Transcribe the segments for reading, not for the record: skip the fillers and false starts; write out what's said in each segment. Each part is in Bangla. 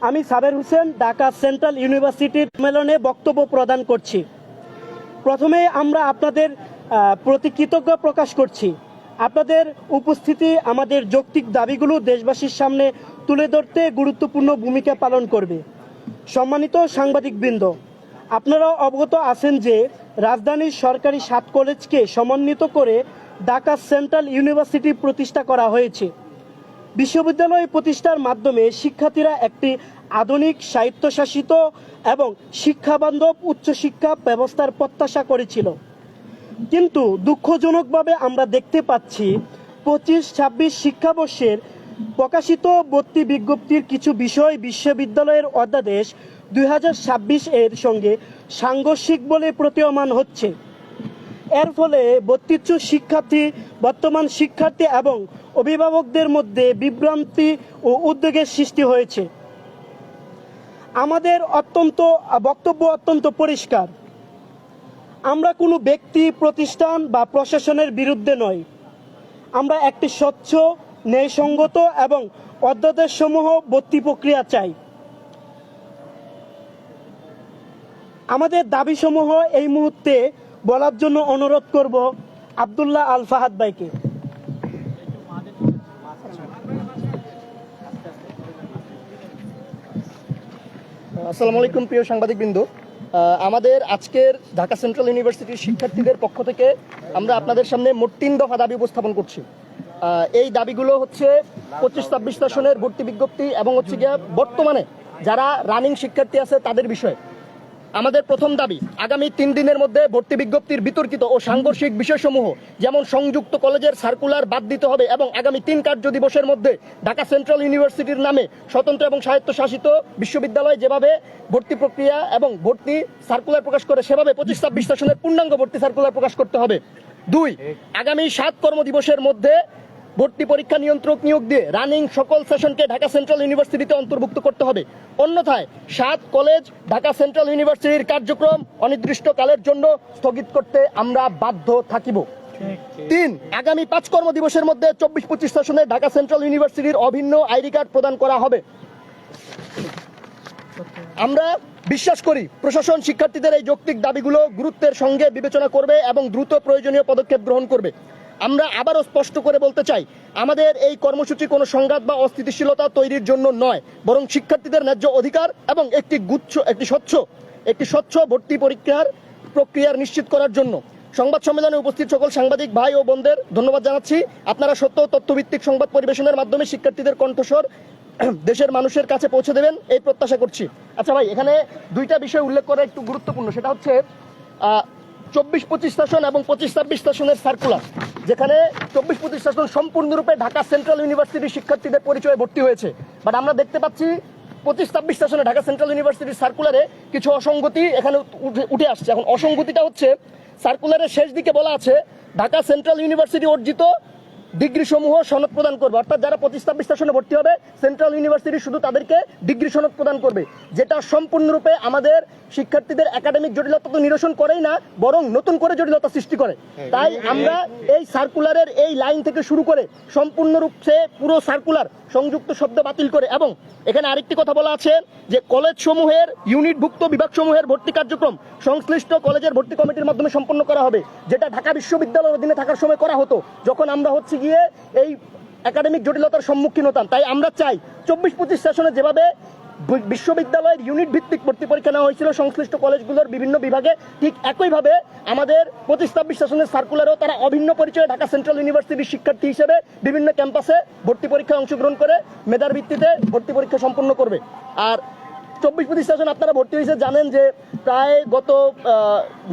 আমি সাবের হোসেন ঢাকা সেন্ট্রাল ইউনিভার্সিটির সম্মেলনে বক্তব্য প্রদান করছি। প্রথমে আমরা আপনাদের প্রতি কৃতজ্ঞতা প্রকাশ করছি। আপনাদের উপস্থিতি আমাদের যৌক্তিক দাবিগুলো দেশবাসীর সামনে তুলে ধরতে গুরুত্বপূর্ণ ভূমিকা পালন করবে। সম্মানিত সাংবাদিকবৃন্দ, আপনারা অবগত আছেন যে রাজধানীর সরকারি 7 কলেজকে সমন্বিত করে ঢাকা সেন্ট্রাল ইউনিভার্সিটি প্রতিষ্ঠা করা হয়েছে। বিশ্ববিদ্যালয় প্রতিষ্ঠার মাধ্যমে শিক্ষার্থীরা একটি আধুনিক স্বায়ত্তশাসিত এবং শিক্ষাবান্ধব উচ্চশিক্ষা ব্যবস্থার প্রত্যাশা করেছিল। কিন্তু দুঃখজনকভাবে আমরা দেখতে পাচ্ছি 25-26 শিক্ষাবর্ষের প্রকাশিত ভর্তি বিজ্ঞপ্তির কিছু বিষয় বিশ্ববিদ্যালয়ের অধ্যাদেশ 2026 এর সঙ্গে সাংঘর্ষিক বলে প্রতীয়মান হচ্ছে। এর ফলে ভর্তিচ্ছু বর্তমান শিক্ষার্থী এবং অভিভাবকদের মধ্যে বিভ্রান্তি ও উদ্বেগের সৃষ্টি হয়েছে। আমাদের বক্তব্য অত্যন্ত পরিষ্কার। আমরা কোনো ব্যক্তি, প্রতিষ্ঠান বা প্রশাসনের বিরুদ্ধে নই। আমরা একটি স্বচ্ছ, ন্যায়সঙ্গত এবং অধ্যাদেশসমূহ ভর্তি প্রক্রিয়া চাই। আমাদের দাবিসমূহ এই মুহূর্তে বলার জন্য অনুরোধ করব আব্দুল্লাহ আল ফাহাদ ভাইকে। আসসালামু আলাইকুম প্রিয় সাংবাদিকবৃন্দ, আমাদের আজকের ঢাকা সেন্ট্রাল ইউনিভার্সিটির শিক্ষার্থীদের পক্ষ থেকে আমরা আপনাদের সামনে মোট 3 দফা দাবি উপস্থাপন করছি। এই দাবিগুলো হচ্ছে 25-26 সেশনের ভর্তি বিজ্ঞপ্তি এবং হচ্ছে গিয়ে বর্তমানে যারা রানিং শিক্ষার্থী আছে তাদের বিষয়ে। আমাদের প্রথম দাবি, আগামী 3 দিনের মধ্যে ভর্তি বিজ্ঞপ্তির বিতর্কিত ও সাংঘর্ষিক বিষয়সমূহ যেমন সংযুক্ত কলেজের সার্কুলার বাদ দিতে হবে এবং আগামী 3 কার্য দিবসের মধ্যে ঢাকা সেন্ট্রাল ইউনিভার্সিটির নামে স্বতন্ত্র এবং স্বায়ত্তশাসিত বিশ্ববিদ্যালয় যেভাবে ভর্তি প্রক্রিয়া এবং ভর্তি সার্কুলার প্রকাশ করে সেভাবে 25-26 সেশনের পূর্ণাঙ্গ ভর্তি সার্কুলার প্রকাশ করতে হবে। 2, আগামী 7 কর্মদিবসের মধ্যে ভর্তি পরীক্ষা নিয়ন্ত্রক নিয়োগ দিয়ে রানিং সকল সেশনকে ঢাকা সেন্ট্রাল ইউনিভার্সিটিতে অন্তর্ভুক্ত করতে হবে। অন্যথায় 7 কলেজ ঢাকা সেন্ট্রাল ইউনিভার্সিটির কার্যক্রম অনির্দিষ্টকালের জন্য স্থগিত করতে আমরা বাধ্য থাকিব। 3, আগামী 5 কর্মদিবসের মধ্যে 24-25 সেশনে ঢাকা সেন্ট্রাল ইউনিভার্সিটির অভিন্ন আইডি কার্ড প্রদান করা হবে। আমরা বিশ্বাস করি প্রশাসন শিক্ষার্থীদের এই যৌক্তিক দাবিগুলো গুরুত্বের সঙ্গে বিবেচনা করবে এবং দ্রুত প্রয়োজনীয় পদক্ষেপ গ্রহণ করবে। আমরা আবারও স্পষ্ট করে বলতে চাই, আমাদের এই কর্মসূচি কোনো সংঘাত বা অস্থিতিশীলতা তৈরির জন্য নয়, বরং শিক্ষার্থীদের ন্যায্য অধিকার এবং একটি স্বচ্ছ ভর্তি পরীক্ষার প্রক্রিয়ার নিশ্চিত করার জন্য। সংবাদ সম্মেলনে উপস্থিত সকল সাংবাদিক ভাই ও বোনদের ধন্যবাদ জানাচ্ছি। আপনারা সত্য তথ্যভিত্তিক সংবাদ পরিবেশনের মাধ্যমে শিক্ষার্থীদের কণ্ঠস্বর দেশের মানুষের কাছে পৌঁছে দেবেন এই প্রত্যাশা করছি। আচ্ছা ভাই, এখানে 2টা বিষয় উল্লেখ করা একটু গুরুত্বপূর্ণ। সেটা হচ্ছে 24-25 সেশন এবং 25-26 সেশনের সার্কুলার, যেখানে 24-25 সেশন সম্পূর্ণরূপে ঢাকা সেন্ট্রাল ইউনিভার্সিটির শিক্ষার্থীদের পরিচয়ে ভর্তি হয়েছে। বাট আমরা দেখতে পাচ্ছি 25-26 সেশনে ঢাকা সেন্ট্রাল ইউনিভার্সিটির সার্কুলারে কিছু অসঙ্গতি এখানে উঠে আসছে। এখন অসঙ্গতিটা হচ্ছে, সার্কুলারের শেষ দিকে বলা আছে ঢাকা সেন্ট্রাল ইউনিভার্সিটি অর্জিত ডিগ্রি সমূহ সনদ প্রদান করবে। অর্থাৎ যারা 25-26 সেশনে ভর্তি হবে সেন্ট্রাল ইউনিভার্সিটি শুধু তাদেরকে ডিগ্রি সনদ প্রদান করবে, যেটা সম্পূর্ণরূপে আমাদের শিক্ষার্থীদের একাডেমিক জটিলতা তো নিরসন করেই না, বরং নতুন করে জটিলতা সৃষ্টি করে। তাই আমরা এই সার্কুলারের এই লাইন থেকে শুরু করে সম্পূর্ণরূপে পুরো সার্কুলার সংযুক্ত শব্দ বাতিল করে, এবং এখানে আরেকটি কথা বলা আছে যে কলেজ সমূহের ইউনিটভুক্ত বিভাগ সমূহের ভর্তি কার্যক্রম সংশ্লিষ্ট কলেজের ভর্তি কমিটির মাধ্যমে সম্পন্ন করা হবে, যেটা ঢাকা বিশ্ববিদ্যালয়ের অধীনে থাকার সময় করা হতো যখন আমরা হচ্ছে গিয়ে এই একাডেমিক জটিলতার সম্মুখীন হতাম। তাই আমরা চাই 24-25 সেশনে যেভাবে বিশ্ববিদ্যালয়ের ইউনিট ভিত্তিক ভর্তি পরীক্ষা নেওয়া হয়েছিল সংশ্লিষ্ট কলেজগুলোর বিভিন্ন বিভাগে, ঠিক একইভাবে আমাদের 25-26 সেশনের সার্কুলারও তারা অভিন্ন পরিচয়ে ঢাকা সেন্ট্রাল ইউনিভার্সিটির শিক্ষার্থী হিসেবে বিভিন্ন ক্যাম্পাসে ভর্তি পরীক্ষায় অংশগ্রহণ করে মেধার ভিত্তিতে ভর্তি পরীক্ষা সম্পন্ন করবে। আর 24-25 সেশন আপনারা ভর্তি হয়েছে জানেন যে প্রায় গত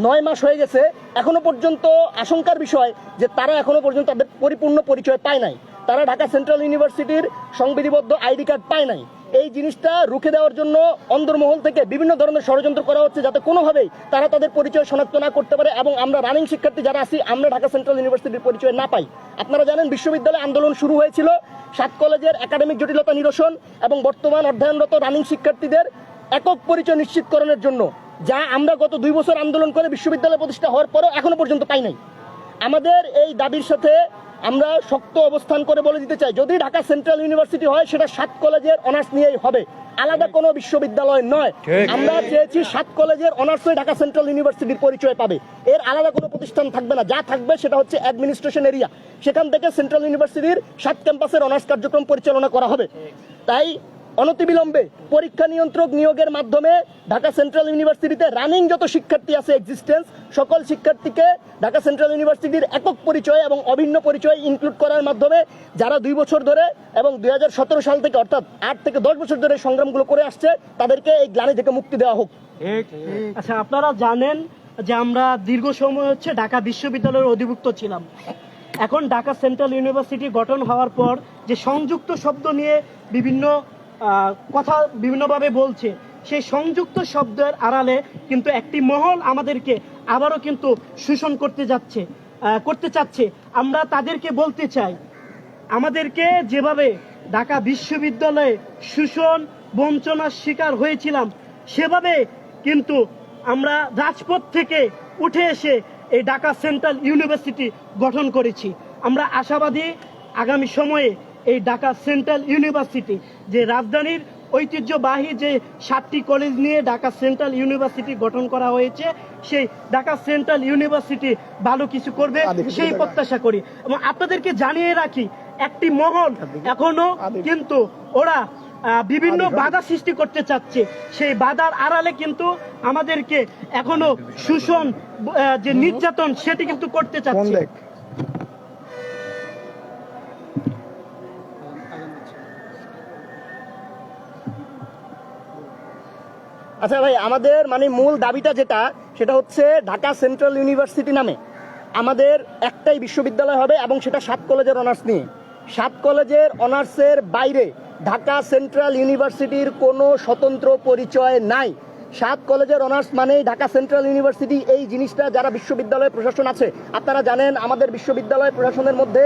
9 মাস হয়ে গেছে, এখনো পর্যন্ত আশঙ্কার বিষয় যে তারা এখনো পর্যন্ত তাদের পরিপূর্ণ পরিচয় পায় নাই। তারা ঢাকা সেন্ট্রাল ইউনিভার্সিটির সংবিধিবদ্ধ আইডি কার্ড পায় নাই। এই জিনিসটা রুখে দেওয়ার জন্য অন্দরমহল থেকে বিভিন্ন ধরনের ষড়যন্ত্র করা হচ্ছে, যাতে কোনোভাবেই তারা তাদের পরিচয় শনাক্ত না করতে পারে এবং আমরা রানিং শিক্ষার্থী যারা আছি আমরা ঢাকা সেন্ট্রাল ইউনিভার্সিটির পরিচয় না পাই। আপনারা জানেন বিশ্ববিদ্যালয়ে আন্দোলন শুরু হয়েছিল 7 কলেজের একাডেমিক জটিলতা নিরসন এবং বর্তমান অধ্যয়নরত রানিং শিক্ষার্থীদের একক পরিচয় নিশ্চিতকরণের জন্য, যা আমরা গত 2 বছর আন্দোলন করে বিশ্ববিদ্যালয় প্রতিষ্ঠা হওয়ার পরও এখনো পর্যন্ত পাই নাই। আমাদের এই দাবির সাথে আমরা শক্ত অবস্থান করে বলে দিতে চাই, যদি ঢাকা সেন্ট্রাল ইউনিভার্সিটি হয় সেটা 7 কলেজের অনার্স নিয়েই হবে, আলাদা কোনো বিশ্ববিদ্যালয় নয়। আমরা চেয়েছি 7 কলেজের অনার্স হয়ে ঢাকা সেন্ট্রাল ইউনিভার্সিটির পরিচয় পাবে, এর আলাদা কোনো প্রতিষ্ঠান থাকবে না। যা থাকবে সেটা হচ্ছে অ্যাডমিনিস্ট্রেশন এরিয়া, সেখান থেকে সেন্ট্রাল ইউনিভার্সিটির 7 ক্যাম্পাসের অনার্স কার্যক্রম পরিচালনা করা হবে। তাই অনতিবিলম্বে পরীক্ষা নিয়ন্ত্রক নিয়োগের মাধ্যমে ঢাকা সেন্ট্রাল ইউনিভার্সিটিতে রানিং যত শিক্ষার্থী আছে এক্সিস্টেন্স, সকল শিক্ষার্থীকে ঢাকা সেন্ট্রাল ইউনিভার্সিটির একক পরিচয় এবং অভিন্ন পরিচয় ইনক্লুড করার মাধ্যমে যারা 2 বছর ধরে এবং 2017 সাল থেকে অর্থাৎ 8 থেকে 10 বছর ধরে সংগ্রামগুলো করে আসছে তাদেরকে এই গ্লানি থেকে মুক্তি দেওয়া হোক। আচ্ছা, আপনারা জানেন যে আমরা দীর্ঘ সময় হচ্ছে ঢাকা বিশ্ববিদ্যালয়ের অধিভুক্ত ছিলাম। এখন ঢাকা সেন্ট্রাল ইউনিভার্সিটি গঠন হওয়ার পর যে সংযুক্ত শব্দ নিয়ে বিভিন্ন কথা বিভিন্নভাবে বলছে, সেই সংযুক্ত শব্দের আড়ালে কিন্তু একটি মহল আমাদেরকে আবারও কিন্তু শোষণ করতে চাচ্ছে। আমরা তাদেরকে বলতে চাই, আমাদেরকে যেভাবে ঢাকা বিশ্ববিদ্যালয়ে শোষণ বঞ্চনার শিকার হয়েছিলাম, সেভাবে কিন্তু আমরা রাজপথ থেকে উঠে এসে এই ঢাকা সেন্ট্রাল ইউনিভার্সিটি গঠন করেছি। আমরা আশাবাদী আগামী সময়ে এই ঢাকা সেন্ট্রাল ইউনিভার্সিটি, যে রাজধানীর ঐতিহ্যবাহী যে 7টি কলেজ নিয়ে ঢাকা সেন্ট্রাল ইউনিভার্সিটি গঠন করা হয়েছে, সেই ঢাকা সেন্ট্রাল ইউনিভার্সিটি ভালো কিছু করবে সেই প্রত্যাশা করি। এবং আপনাদেরকে জানিয়ে রাখি, একটি মহল এখনো কিন্তু ওরা বিভিন্ন বাধা সৃষ্টি করতে চাচ্ছে, সেই বাধার আড়ালে কিন্তু আমাদেরকে এখনো শোষণ যে নির্যাতন সেটি কিন্তু করতে চাচ্ছে। আচ্ছা ভাই, আমাদের মানে মূল দাবিটা যেটা, সেটা হচ্ছে ঢাকা সেন্ট্রাল ইউনিভার্সিটি নামে আমাদের একটাই বিশ্ববিদ্যালয় হবে এবং সেটা 7 কলেজের অনার্স নিয়ে। 7 কলেজের অনার্সের বাইরে ঢাকা সেন্ট্রাল ইউনিভার্সিটির কোনো স্বতন্ত্র পরিচয় নাই। 7 কলেজের অনার্স মানেই ঢাকা সেন্ট্রাল ইউনিভার্সিটি। এই জিনিসটা যারা বিশ্ববিদ্যালয় প্রশাসন আছে আপনারা জানেন, আমাদের বিশ্ববিদ্যালয় প্রশাসনের মধ্যে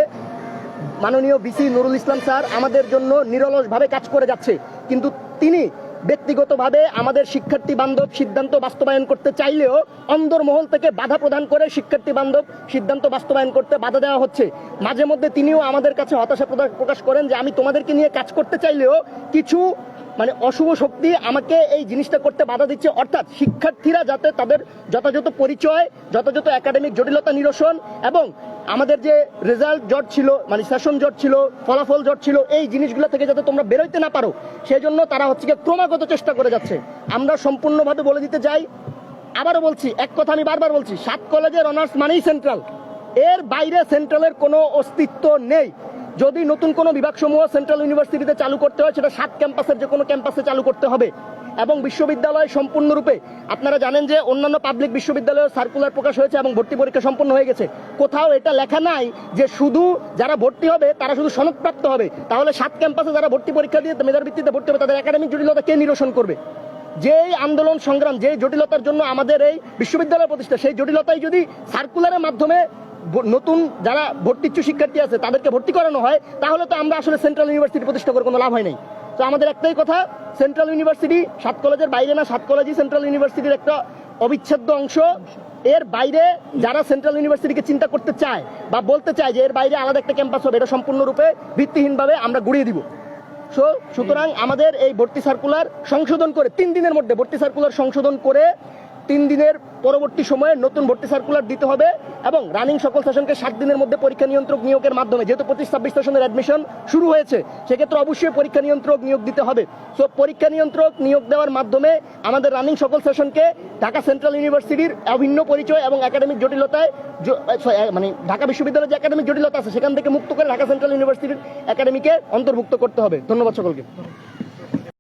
মাননীয় ভিসি নুরুল ইসলাম স্যার আমাদের জন্য নিরলসভাবে কাজ করে যাচ্ছে, কিন্তু তিনি ব্যক্তিগতভাবে আমাদের শিক্ষার্থী বান্ধব সিদ্ধান্ত বাস্তবায়ন করতে চাইলেও অন্দরমহল থেকে বাধা প্রদান করে শিক্ষার্থী বান্ধব সিদ্ধান্ত বাস্তবায়ন করতে বাধা দেওয়া হচ্ছে। মাঝে মধ্যে তিনিও আমাদের কাছে হতাশা প্রকাশ করেন যে আমি তোমাদেরকে নিয়ে কাজ করতে চাইলেও কিছু মানে অশুভ শক্তি আমাকে এই জিনিসটা করতে বাধা দিচ্ছে। অর্থাৎ শিক্ষার্থীরা যাতে তাদের যথাযথ পরিচয়, যথাযথ একাডেমিক জটিলতা নিরসন এবং আমাদের যে রেজাল্ট জট ছিল, মানে সেশন জট ছিল, ফলাফল জট ছিল, এই জিনিসগুলো থেকে যাতে তোমরা বেরোইতে না পারো, সেই জন্য তারা হচ্ছে ক্রমাগত চেষ্টা করে যাচ্ছে। আমরা সম্পূর্ণভাবে বলে দিতে চাই, আবারও বলছি, এক কথা আমি বারবার বলছি, 7 কলেজের অনার্স মানেই সেন্ট্রাল, এর বাইরে সেন্ট্রালের কোনো অস্তিত্ব নেই। যদি নতুন কোনো বিভাগসমূহ সেন্ট্রাল ইউনিভার্সিটিতে চালু করতে হয় সেটা 7 ক্যাম্পাসের যে কোনো ক্যাম্পাসে চালু করতে হবে। এবং বিশ্ববিদ্যালয় সম্পূর্ণরূপে, আপনারা জানেন যে অন্যান্য পাবলিক বিশ্ববিদ্যালয়ের সার্কুলার প্রকাশ হয়েছে এবং ভর্তি পরীক্ষা সম্পন্ন হয়ে গেছে। কোথাও এটা লেখা নাই যে শুধু যারা ভর্তি হবে তারা শুধু সনদপ্রাপ্ত হবে। তাহলে 7 ক্যাম্পাসে যারা ভর্তি পরীক্ষা দিয়ে মেধার ভিত্তিতে ভর্তি হবে তাদের একাডেমিক জটিলতা কে নিরসন করবে? যেই আন্দোলন সংগ্রাম, যে জটিলতার জন্য আমাদের এই বিশ্ববিদ্যালয় প্রতিষ্ঠা, সেই জটিলতাই যদি সার্কুলারের মাধ্যমে নতুন যারা ভর্তি ইচ্ছুক শিক্ষার্থী আছে তাদেরকে ভর্তি করানো হয়, তাহলে তো আমরা আসলে সেন্ট্রাল ইউনিভার্সিটি প্রতিষ্ঠা করে কোনো লাভ হয় নাই। তো আমাদের একটাই কথা, সেন্ট্রাল ইউনিভার্সিটি 7 কলেজের বাইরে না, 7 কলেজই সেন্ট্রাল ইউনিভার্সিটির একটা অবিচ্ছেদ্য অংশ। এর বাইরে যারা সেন্ট্রাল ইউনিভার্সিটিকে চিন্তা করতে চায় বা বলতে চায় যে এর বাইরে আলাদা একটা ক্যাম্পাস হবে, এটা সম্পূর্ণরূপে ভিত্তিহীনভাবে আমরা গুড়িয়ে দিব। সুতরাং আমাদের এই ভর্তি সার্কুলার সংশোধন করে 3 দিনের মধ্যে ভর্তি সার্কুলার সংশোধন করে 3 দিনের পরবর্তী সময়ে নতুন ভর্তি সার্কুলার দিতে হবে এবং রানিং সকল সেশনকে 7 দিনের মধ্যে পরীক্ষা নিয়ন্ত্রক নিয়োগের মাধ্যমে, যেহেতু 25-26 সেশনের অ্যাডমিশন শুরু হয়েছে, সেক্ষেত্রে অবশ্যই পরীক্ষা নিয়ন্ত্রক নিয়োগ দিতে হবে। সো পরীক্ষা নিয়ন্ত্রক নিয়োগ দেওয়ার মাধ্যমে আমাদের রানিং সকল সেশনকে ঢাকা সেন্ট্রাল ইউনিভার্সিটির অভিন্ন পরিচয় এবং একাডেমিক জটিলতায়, মানে ঢাকা বিশ্ববিদ্যালয়ের যে একাডেমিক জটিলতা আছে সেখান থেকে মুক্ত করে ঢাকা সেন্ট্রাল ইউনিভার্সিটির একাডেমিকে অন্তর্ভুক্ত করতে হবে। ধন্যবাদ সকলকে।